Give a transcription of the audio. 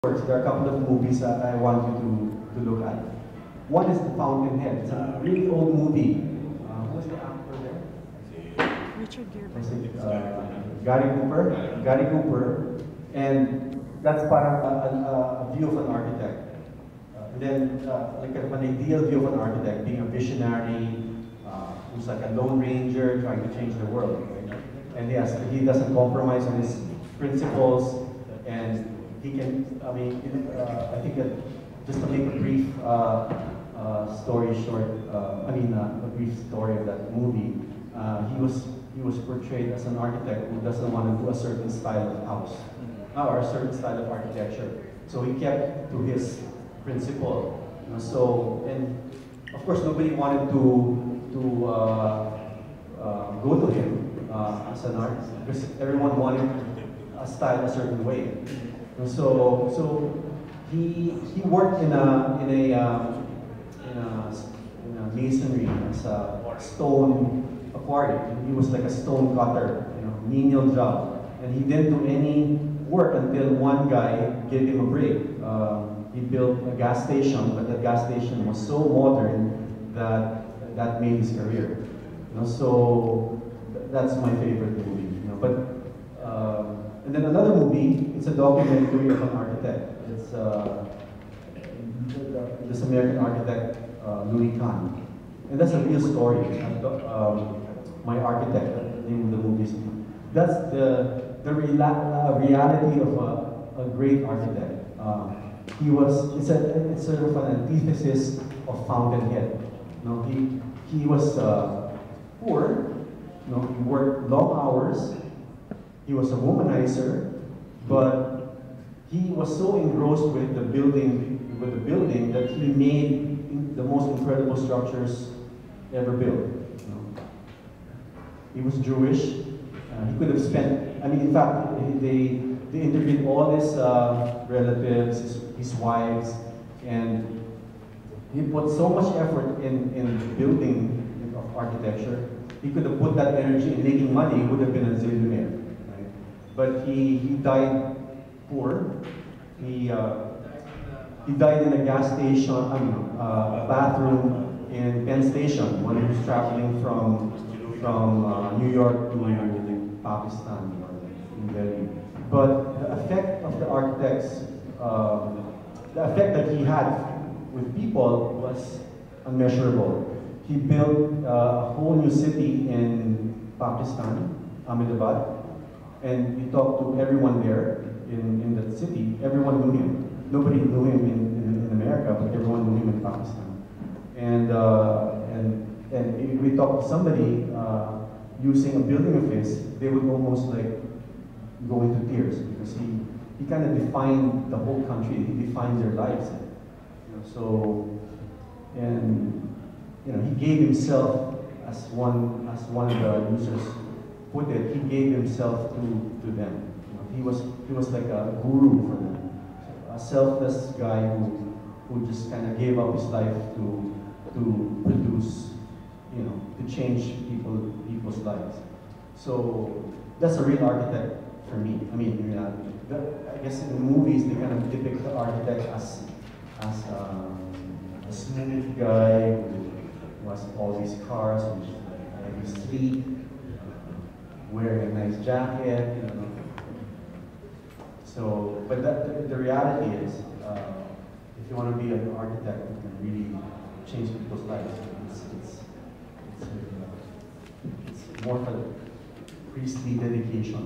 There are a couple of movies that I want you to look at. One is The Fountainhead. It's a really old movie. Who was the actor there? Richard Gere. Gary Cooper. Gary Cooper. And that's parang a view of an architect. And then, like an ideal view of an architect, being a visionary, who's like a lone ranger trying to change the world. Right? And yes, he doesn't compromise on his principles, and he can, I mean, I think that just to make a brief story short, a brief story of that movie, he was portrayed as an architect who doesn't want to do a certain style of house, or a certain style of architecture. So he kept to his principle. You know, so, and of course nobody wanted to go to him as an artist, because everyone wanted a style a certain way. And so he worked in a masonry as a stone quarry. He was like a stone cutter, you know, menial job, and he didn't do any work until one guy gave him a break. He built a gas station, but the gas station was so modern that made his career. You know, so that's my favorite movie. You know, but and then another movie, it's a documentary of an architect. It's this American architect, Louis Kahn. And that's a real story. My Architect, the name of the movie. That's the reality of a great architect. It's sort of an antithesis of Fountainhead. You know, he was poor. You know, he worked long hours. He was a womanizer, but he was so engrossed with the building that he made the most incredible structures ever built. You know. He was Jewish. He could have spent. I mean, in fact, they interviewed all his relatives, his wives, and he put so much effort in building of architecture. He could have put that energy in making money. He would have been a zillionaire. But he died poor. He died in a gas station, a bathroom in Penn Station when he was traveling from New York to Pakistan or in Delhi. But the effect of the architects, the effect that he had with people was unmeasurable. He built a whole new city in Pakistan, Ahmedabad. And you talk to everyone there in that city, everyone knew him. Nobody knew him in America, but everyone knew him in Pakistan. And if we talk to somebody using a building of his, they would almost like go into tears, because he kind of defined the whole country. He defined their lives. You know, so, and you know, he gave himself, as one of the users put it, he gave himself to them. You know, he was like a guru for them, a selfless guy who just kind of gave up his life to produce, you know, to change people's lives. So that's a real architect for me. I mean, I guess in the movies they kind of depict the architect as a smooth guy who has all these cars, which is like sleek, wearing a nice jacket, you know. So, but the reality is, if you want to be an architect who can really change people's lives, it's more for priestly dedication.